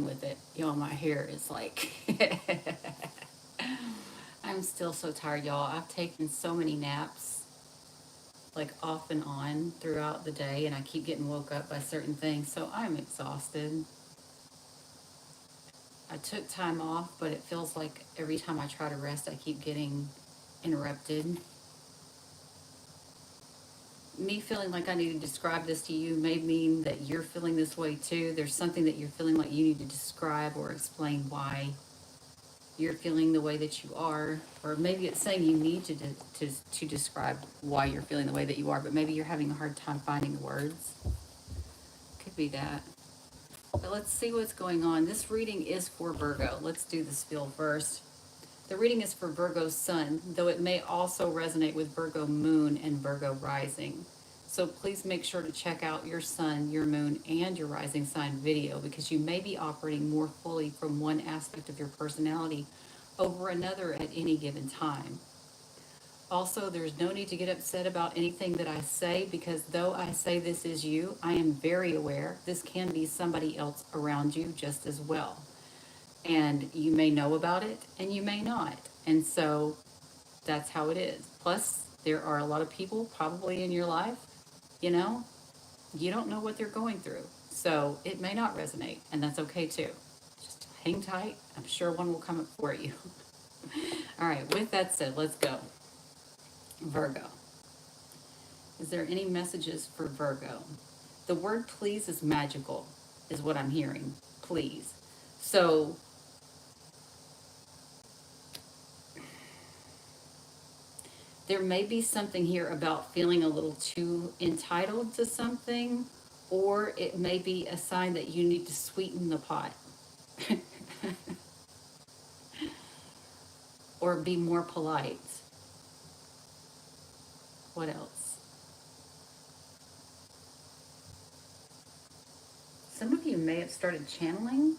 with it. Y'all, my hair is like, I'm still so tired, y'all. I've taken so many naps, like off and on throughout the day, and I keep getting woke up by certain things. So I'm exhausted. I took time off, but it feels like every time I try to rest, I keep getting interrupted. Me feeling like I need to describe this to you may mean that you're feeling this way too. There's something that you're feeling like you need to describe or explain why you're feeling the way that you are, or maybe it's saying you need to describe why you're feeling the way that you are, but maybe you're having a hard time finding the words. Could be that. But let's see what's going on. This reading is for Virgo. Let's do the spiel first. The reading is for Virgo sun, though it may also resonate with Virgo moon and Virgo rising. So please make sure to check out your sun, your moon, and your rising sign video, because you may be operating more fully from one aspect of your personality over another at any given time. Also, there's no need to get upset about anything that I say, because though I say this is you, I am very aware this can be somebody else around you just as well. And you may know about it and you may not. And so that's how it is. Plus, there are a lot of people probably in your life, you know, you don't know what they're going through. So it may not resonate, and that's okay too. Just hang tight. I'm sure one will come up for you. All right, with that said, let's go. Virgo. Is there any messages for Virgo? The word please is magical, is what I'm hearing. Please. So there may be something here about feeling a little too entitled to something, or it may be a sign that you need to sweeten the pot or be more polite. What else? Some of you may have started channeling.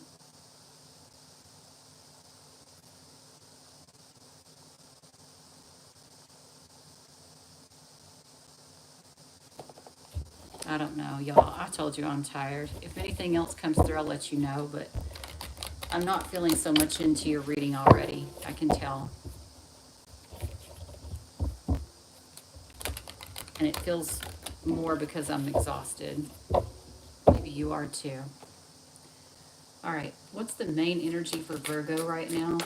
I don't know, y'all. I told you I'm tired. If anything else comes through, I'll let you know, but I'm not feeling so much into your reading already. I can tell. And it feels more because I'm exhausted. Maybe you are too. All right, what's the main energy for Virgo right now?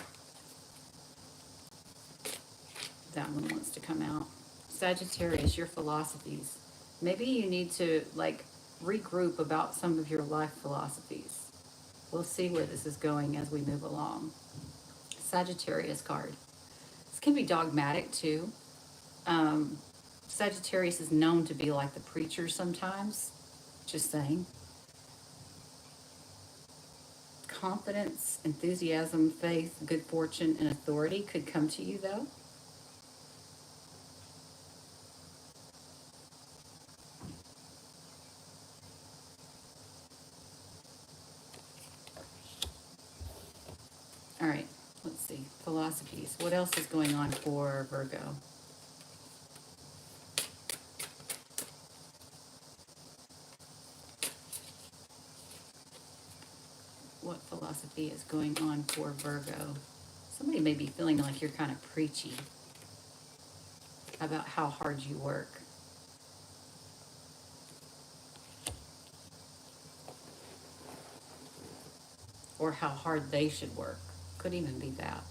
That one wants to come out. Sagittarius, your philosophies. Maybe you need to like regroup about some of your life philosophies. We'll see where this is going as we move along. Sagittarius card. This can be dogmatic too. Um, Sagittarius is known to be like the preacher sometimes. Just saying. Confidence, enthusiasm, faith, good fortune, and authority could come to you though. All right, let's see. Philosophies. What else is going on for Virgo? What philosophy is going on for Virgo? Somebody may be feeling like you're kind of preachy about how hard you work. Or how hard they should work. Could even be that.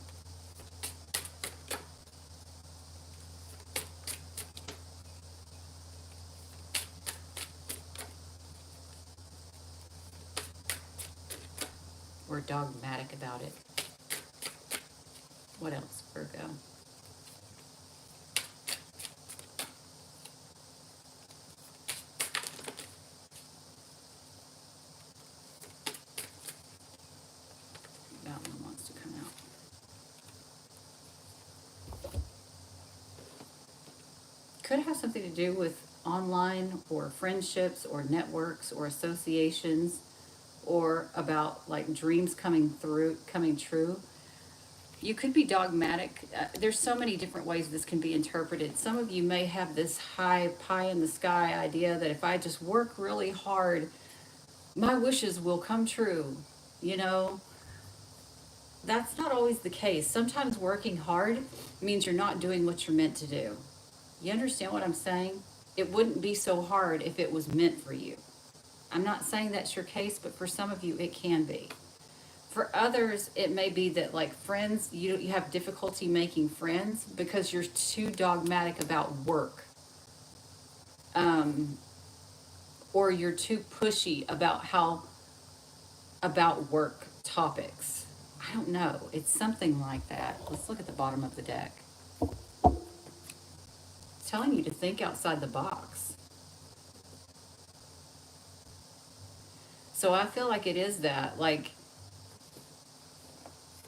Or dogmatic about it. What else, Virgo? That one wants to come out. Could have something to do with online or friendships or networks or associations, or about like dreams coming true. You could be dogmatic. There's so many different ways this can be interpreted. Some of you may have this high pie in the sky idea that if I just work really hard, my wishes will come true. You know, that's not always the case. Sometimes working hard means you're not doing what you're meant to do. You understand what I'm saying? It wouldn't be so hard if it was meant for you. I'm not saying that's your case, but for some of you, it can be. For others, it may be that, like friends, you have difficulty making friends because you're too dogmatic about work, um, or you're too pushy about work topics. I don't know. It's something like that. Let's look at the bottom of the deck. It's telling you to think outside the box. So I feel like it is that, like,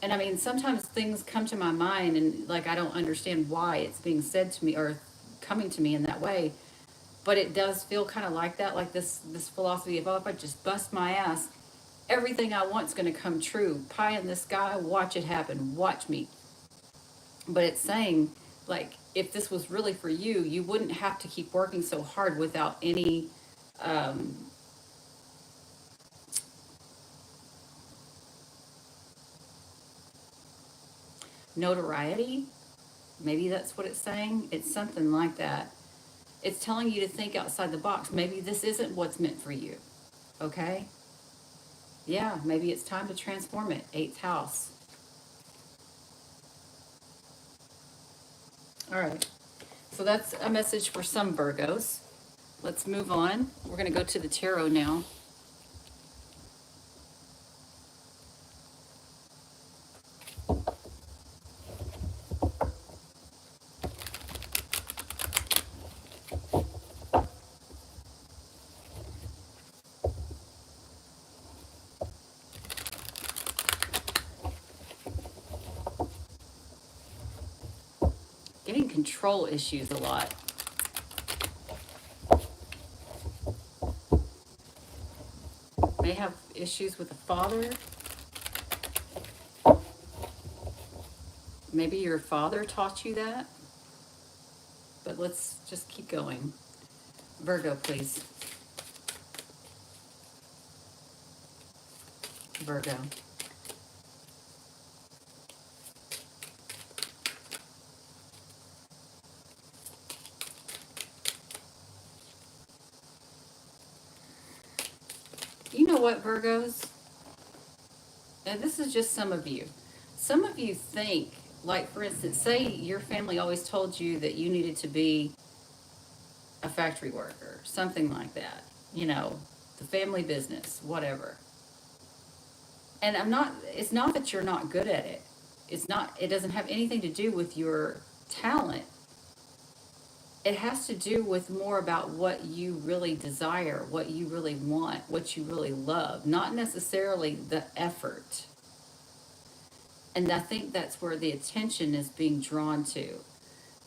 and I mean, sometimes things come to my mind and like I don't understand why it's being said to me or coming to me in that way. But it does feel kind of like that, like this philosophy of, oh, if I just bust my ass, everything I want's going to come true. Pie in the sky, watch it happen. Watch me. But it's saying, like, if this was really for you, you wouldn't have to keep working so hard without any um, notoriety. Maybe that's what it's saying. It's something like that. It's telling you to think outside the box. Maybe this isn't what's meant for you. Okay? Yeah, maybe it's time to transform it. Eighth house. All right. So that's a message for some Virgos. Let's move on. We're going to go to the tarot now. Getting control issues a lot. May have issues with the father. Maybe your father taught you that. But let's just keep going. Virgo, please. Virgo. You know what, Virgos? And this is just some of you. Some of you think, like, for instance, say your family always told you that you needed to be a factory worker, something like that. You know, the family business, whatever. And it's not that you're not good at it. It doesn't have anything to do with your talent. It has to do with more about what you really desire, what you really want, what you really love, not necessarily the effort. And I think that's where the attention is being drawn to.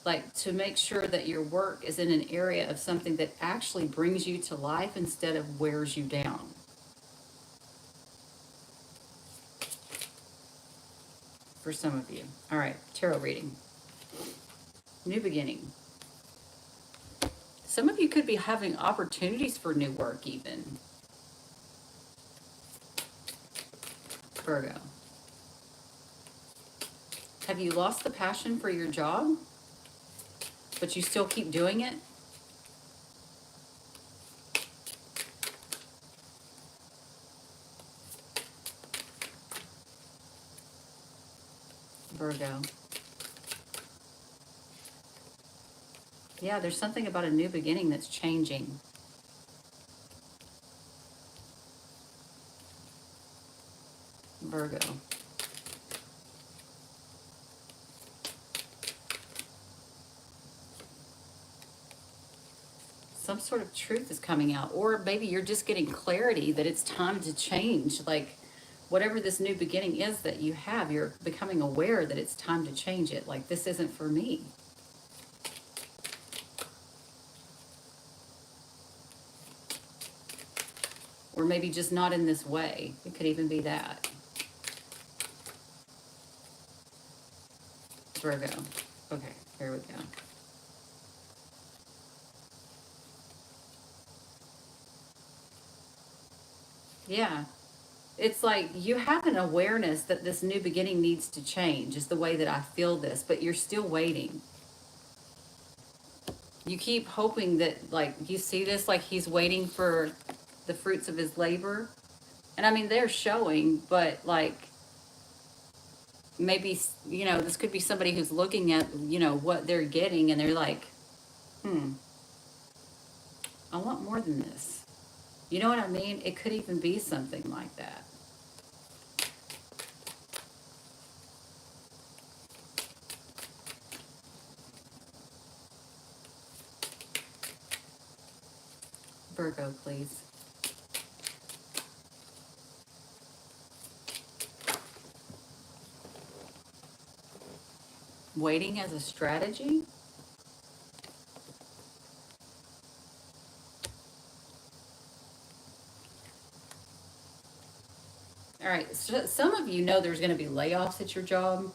Like, to make sure that your work is in an area of something that actually brings you to life instead of wears you down. For some of you. All right, tarot reading. New beginning. Some of you could be having opportunities for new work even. Virgo. Have you lost the passion for your job, but you still keep doing it? Virgo. Yeah, there's something about a new beginning that's changing. Virgo. Some sort of truth is coming out, or maybe you're just getting clarity that it's time to change. Like, whatever this new beginning is that you have, you're becoming aware that it's time to change it. Like, this isn't for me. Or maybe just not in this way. It could even be that. Virgo. Okay, here we go. Yeah. It's like you have an awareness that this new beginning needs to change, is the way that I feel this, but you're still waiting. You keep hoping that, like, you see this, like he's waiting for the fruits of his labor. And I mean, they're showing, but like, maybe, this could be somebody who's looking at, what they're getting, and they're like, hmm, I want more than this. You know what I mean? It could even be something like that. Virgo, please. Waiting as a strategy? All right, so some of you know there's going to be layoffs at your job,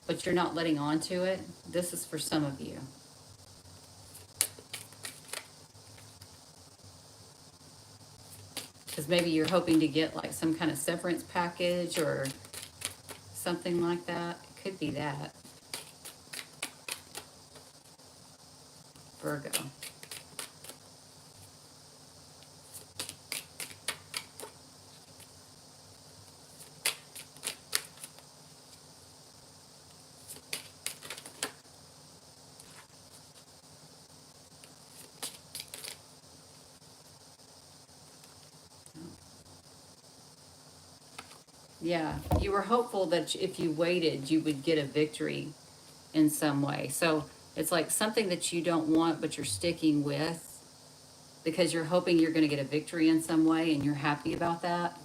but you're not letting on to it. This is for some of you. Because maybe you're hoping to get like some kind of severance package or something like that. It could be that. Virgo. Yeah, you were hopeful that if you waited, you would get a victory in some way. So it's like something that you don't want, but you're sticking with because you're hoping you're going to get a victory in some way and you're happy about that.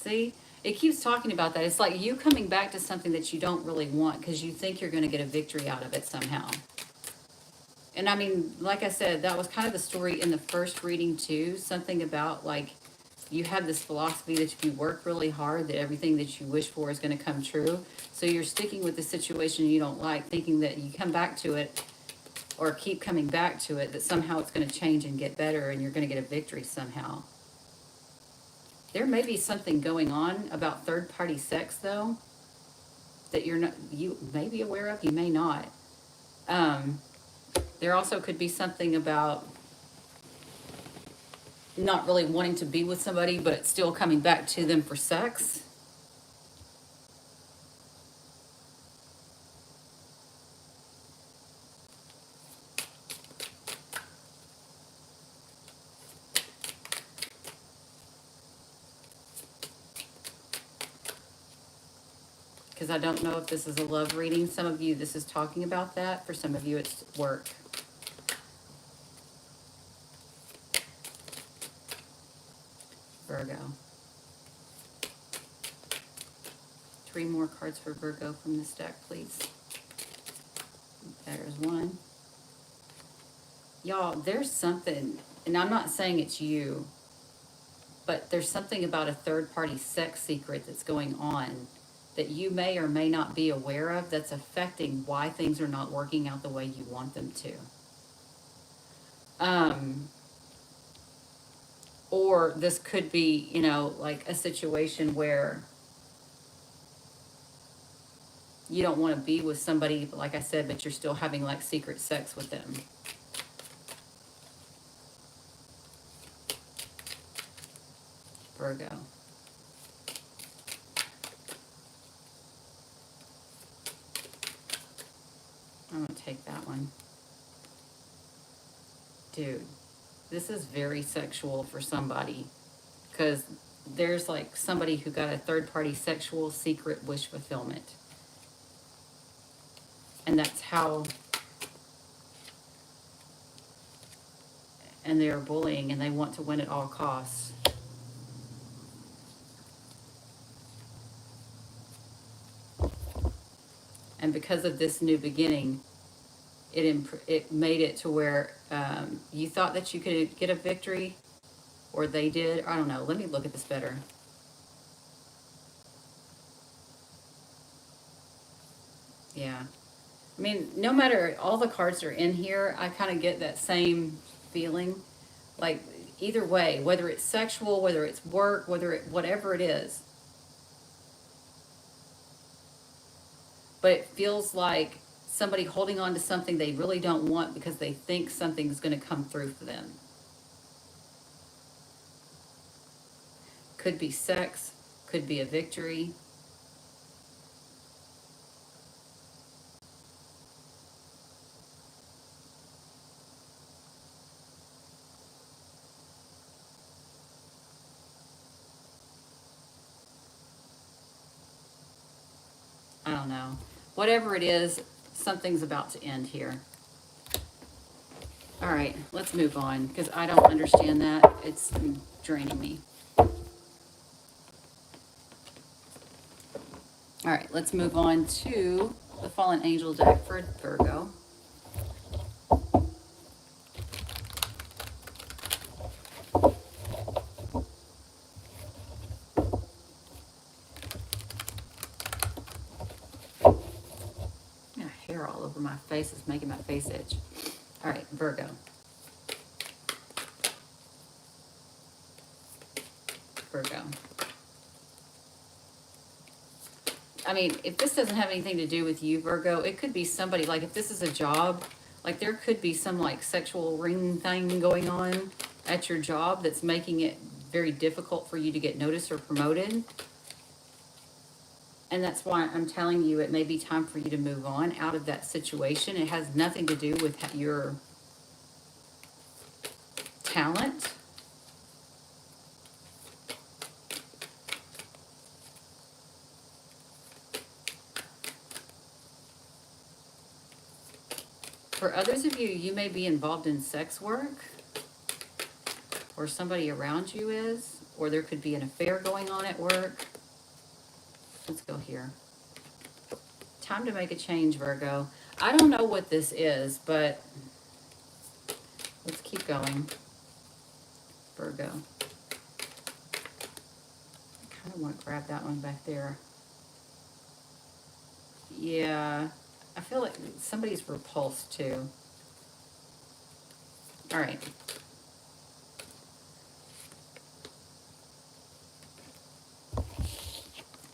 See, it keeps talking about that. It's like you coming back to something that you don't really want because you think you're going to get a victory out of it somehow. And I mean, like I said, that was kind of the story in the first reading too. Something about like you have this philosophy that if you work really hard, that everything that you wish for is going to come true. So you're sticking with the situation you don't like, thinking that you come back to it or keep coming back to it, that somehow it's going to change and get better and you're going to get a victory somehow. There may be something going on about third party sex though that you may be aware of, you may not. Um, there also could be something about not really wanting to be with somebody but still coming back to them for sex. Because I don't know if this is a love reading. Some of you, this is talking about that. For some of you, it's work. Virgo. 3 more cards for Virgo from this deck, please. There's one. Y'all, there's something, and I'm not saying it's you, but there's something about a third party sex secret that's going on that you may or may not be aware of that's affecting why things are not working out the way you want them to. Um, or this could be, like a situation where you don't want to be with somebody, like I said, but you're still having like secret sex with them. Virgo. I'm going to take that one. Dude, this is very sexual for somebody because there's like somebody who got a third party sexual secret wish fulfillment. And that's how, and they're bullying and they want to win at all costs. And because of this new beginning, it made it to where you thought that you could get a victory, or they did. I don't know. Let me look at this better. Yeah. I mean, no matter, all the cards are in here, I kind of get that same feeling. Like, either way, whether it's sexual, whether it's work, whatever it is. But it feels like somebody holding on to something they really don't want because they think something's going to come through for them. Could be sex, could be a victory. I don't know. Whatever it is, something's about to end here. All right, let's move on because I don't understand that. It's draining me. All right, let's move on to the Fallen Angel deck for Virgo. I got hair all over my face. It's making my face itch. All right, Virgo. Virgo. I mean, if this doesn't have anything to do with you, Virgo, it could be somebody, like if this is a job, like there could be some like sexual ring thing going on at your job that's making it very difficult for you to get noticed or promoted. And that's why I'm telling you it may be time for you to move on out of that situation. It has nothing to do with your talent. For others of you, you may be involved in sex work, or somebody around you is, or there could be an affair going on at work. Let's go here. Time to make a change, Virgo. I don't know what this is, but let's keep going. Virgo. I kind of want to grab that one back there. Yeah, I feel like somebody's repulsed too. All right.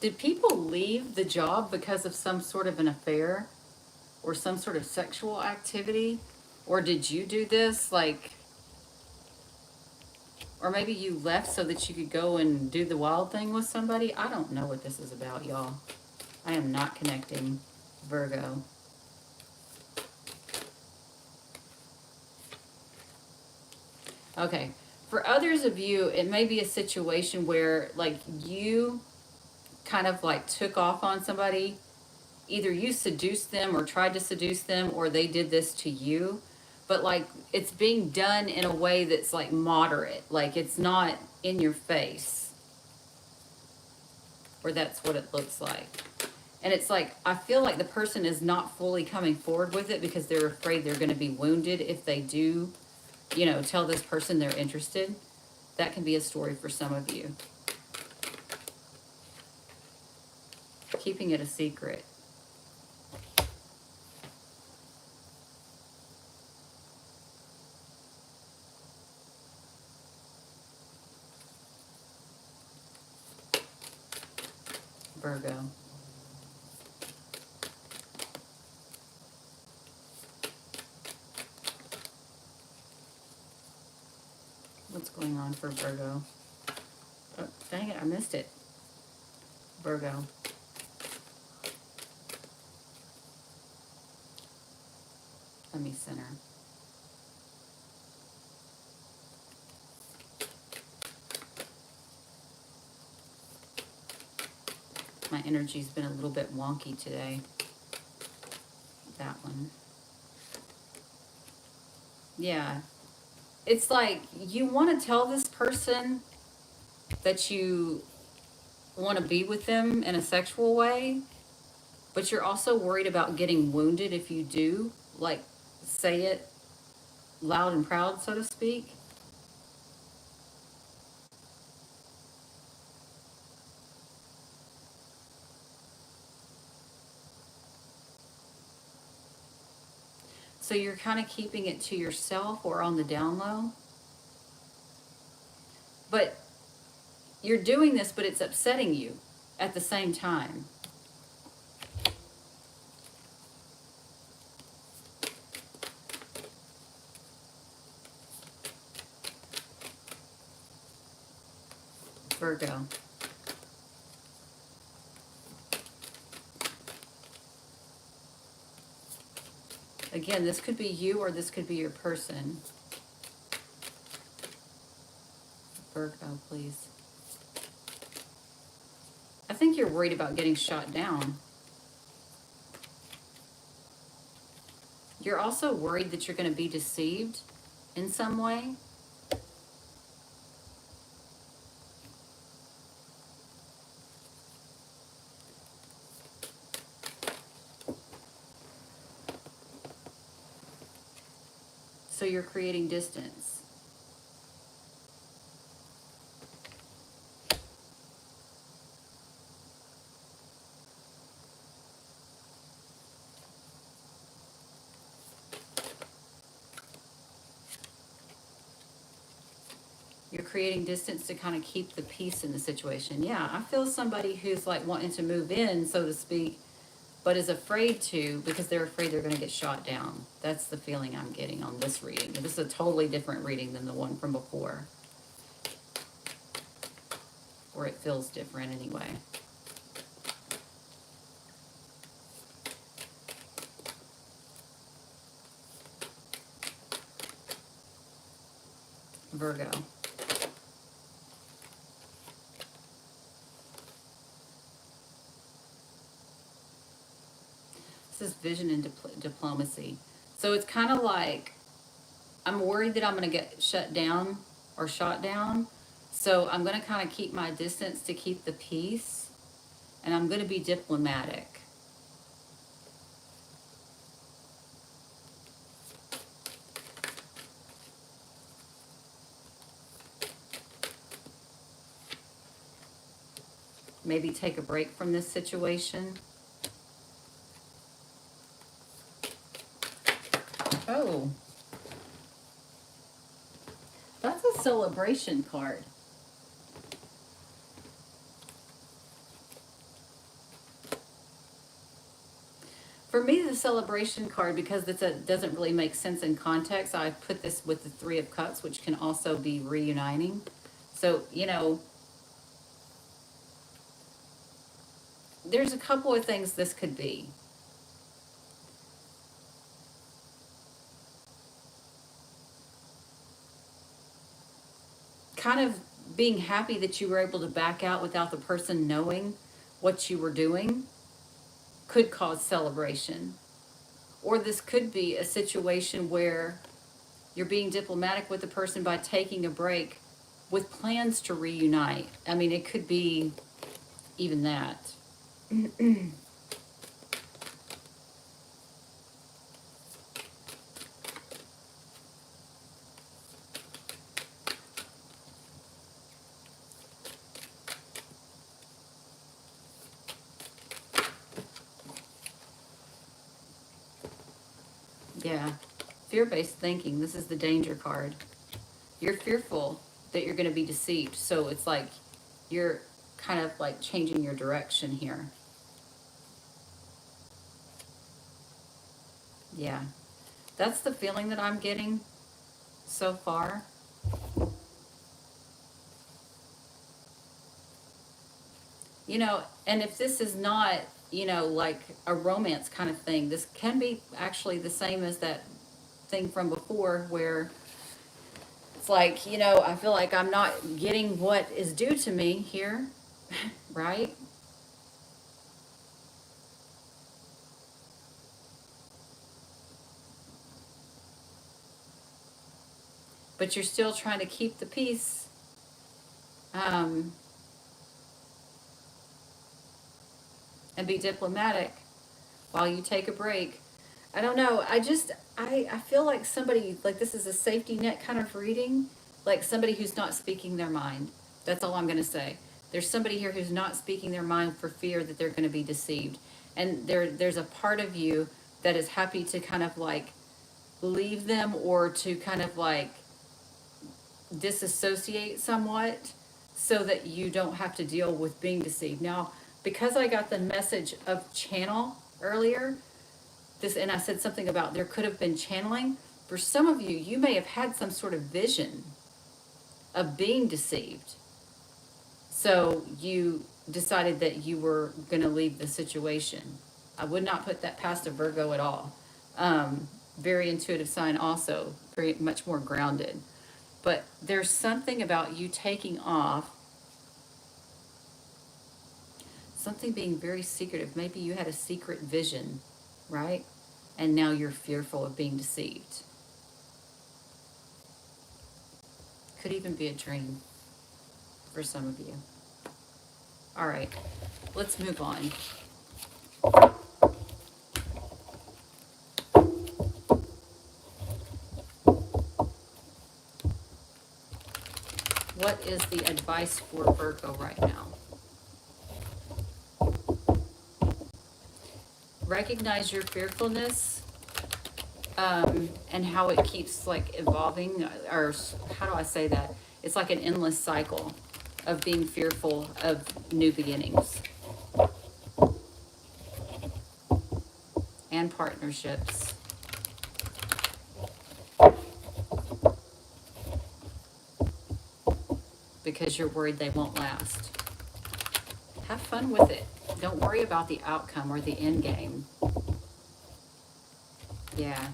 Did people leave the job because of some sort of an affair or some sort of sexual activity? Or did you do this? Like, or maybe you left so that you could go and do the wild thing with somebody? I don't know what this is about, y'all. I am not connecting, Virgo. Okay. For others of you, it may be a situation where, like, you kind of like took off on somebody. Either you seduced them or tried to seduce them, or they did this to you. But like, it's being done in a way that's like moderate. Like, it's not in your face. Or that's what it looks like. And it's like, I feel like the person is not fully coming forward with it because they're afraid they're going to be wounded if they do, you know, tell this person they're interested. That can be a story for some of you. Keeping it a secret. Virgo. What's going on for Virgo? Oh, dang it, I missed it. Virgo. Let me center. My energy's been a little bit wonky today. That one. Yeah. It's like you want to tell this person that you want to be with them in a sexual way, But you're also worried about getting wounded if you do, like, say it loud and proud, so to speak. So you're kind of keeping it to yourself or on the down low. But you're doing this, but it's upsetting you at the same time. Virgo. Again, this could be you or this could be your person. Virgo, please. I think you're worried about getting shot down. You're also worried that you're going to be deceived in some way. So you're creating distance. You're creating distance to kind of keep the peace in the situation. Yeah, I feel somebody who's like wanting to move in, so to speak, but is afraid to because they're afraid they're going to get shot down. That's the feeling I'm getting on this reading. This is a totally different reading than the one from before. Or it feels different anyway. Virgo. This is vision and diplomacy. So it's kind of like I'm worried that I'm going to get shut down or shot down. So I'm going to kind of keep my distance to keep the peace. And I'm going to be diplomatic. Maybe take a break from this situation. Oh. That's a celebration card. For me, the celebration card, because it doesn't really make sense in context, I put this with the Three of Cups, which can also be reuniting. So, there's a couple of things this could be. Kind of being happy that you were able to back out without the person knowing what you were doing could cause celebration. Or this could be a situation where you're being diplomatic with the person by taking a break with plans to reunite. I mean, it could be even that. Yeah. Fear-based thinking. This is the danger card. You're fearful that you're going to be deceived. So it's like you're kind of like changing your direction here. Yeah. That's the feeling that I'm getting so far. And if this is not, like a romance kind of thing, this can be actually the same as that thing from before where it's like, I feel like I'm not getting what is due to me here, right? But you're still trying to keep the peace. Um, and be diplomatic. while you take a break. I don't know. I feel like somebody, like this is a safety net kind of reading, like somebody who's not speaking their mind. That's all I'm going to say. There's somebody here who's not speaking their mind for fear that they're going to be deceived. And there's a part of you that is happy to kind of like leave them or to kind of like disassociate somewhat so that you don't have to deal with being deceived. Now, because I got the message of channel earlier, this, and I said something about there could have been channeling. For some of you, you may have had some sort of vision of being deceived. So you decided that you were going to leave the situation. I would not put that past a Virgo at all. Very intuitive sign also, very much more grounded. But there's something about you taking off, something being very secretive. Maybe you had a secret vision, right? And now you're fearful of being deceived. Could even be a dream for some of you. All right, let's move on. What is the advice for Virgo right now? Recognize your fearfulness, and how it keeps like evolving, or how do I say that? It's like an endless cycle of being fearful of new beginnings and partnerships. Because you're worried they won't last. Have fun with it. Don't worry about the outcome or the end game. Yeah.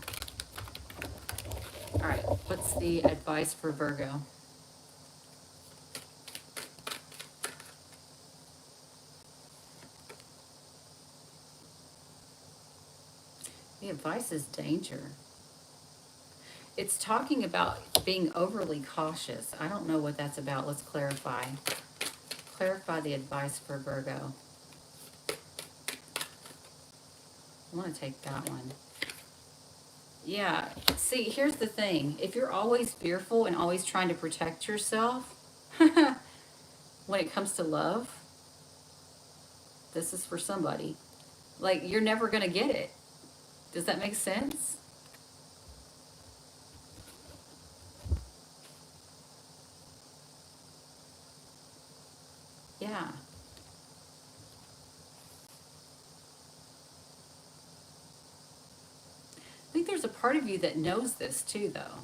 All right, what's the advice for Virgo? The advice is danger. It's talking about being overly cautious. I don't know what that's about. Let's clarify. Clarify the advice for Virgo. I want to take that one. Yeah, see, here's the thing. If you're always fearful and always trying to protect yourself, when it comes to love, this is for somebody. Like, you're never going to get it. Does that make sense? Yeah. I think there's a part of you that knows this too, though.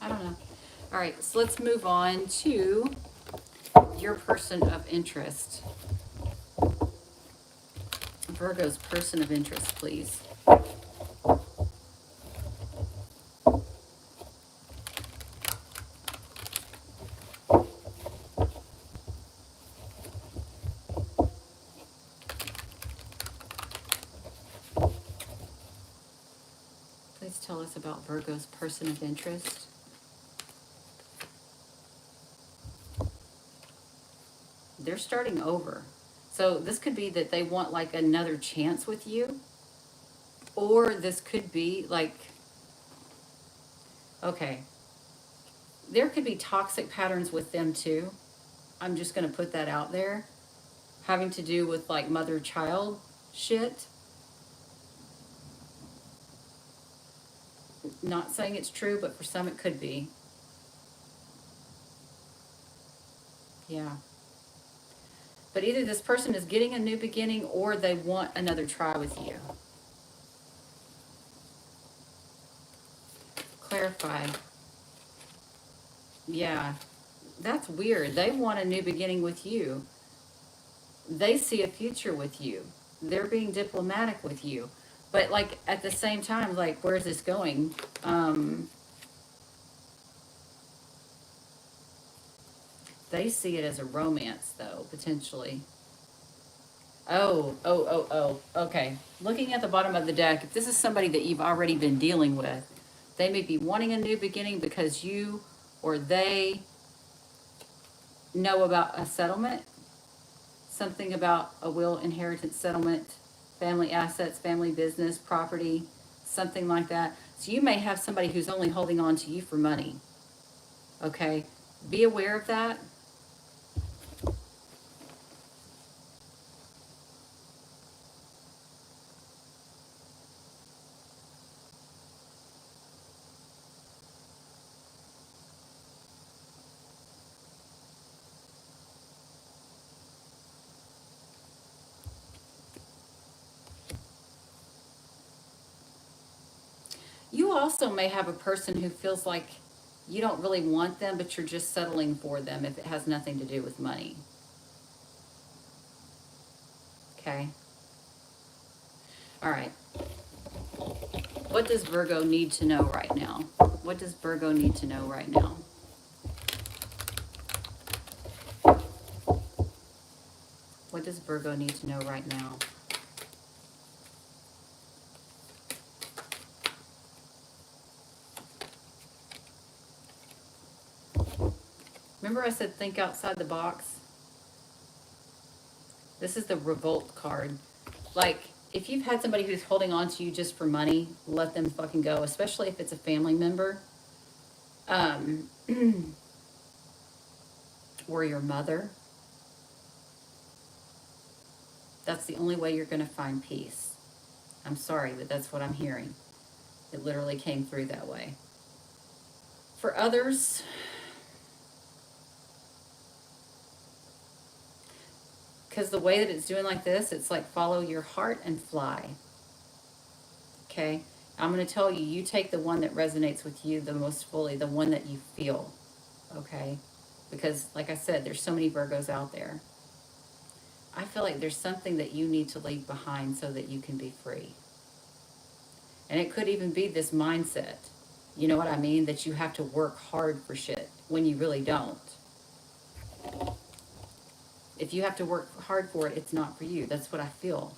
I don't know. All right, so let's move on to your person of interest. Virgo's person of interest, please. Please tell us about Virgo's person of interest. They're starting over. So this could be that they want like another chance with you. Or this could be like, okay, there could be toxic patterns with them too. I'm just going to put that out there. Having to do with like mother-child shit. Not saying it's true, but for some it could be. Yeah. But either this person is getting a new beginning or they want another try with you. Clarify. Yeah. That's weird. They want a new beginning with you. They see a future with you. They're being diplomatic with you. But like at the same time, like, where's this going? They see it as a romance though, potentially. Okay. Looking at the bottom of the deck, if this is somebody that you've already been dealing with, they may be wanting a new beginning because you or they know about a settlement, something about a will, inheritance, settlement, family assets, family business, property, something like that. So you may have somebody who's only holding on to you for money. Okay? Be aware of that. You also may have a person who feels like you don't really want them, but you're just settling for them if it has nothing to do with money. Okay? All right. What does Virgo need to know right now? What does Virgo need to know right now? What does Virgo need to know right now? Remember I said think outside the box? This is the revolt card. Like, if you've had somebody who's holding on to you just for money, let them fucking go, especially if it's a family member. Or your mother. That's the only way you're going to find peace. I'm sorry, but that's what I'm hearing. It literally came through that way. For others, because the way that it's doing like this, it's like follow your heart and fly. Okay? I'm going to tell you, you take the one that resonates with you the most fully, the one that you feel. Okay? Because, like I said, there's so many Virgos out there. I feel like there's something that you need to leave behind so that you can be free. And it could even be this mindset. You know what I mean? That you have to work hard for shit when you really don't. If you have to work hard for it, it's not for you. That's what I feel.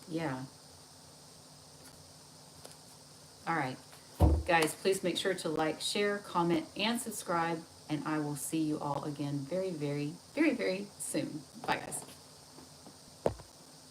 Yeah. All right. Guys, please make sure to like, share, comment, and subscribe. And I will see you all again very, very, very, very soon. Bye, guys.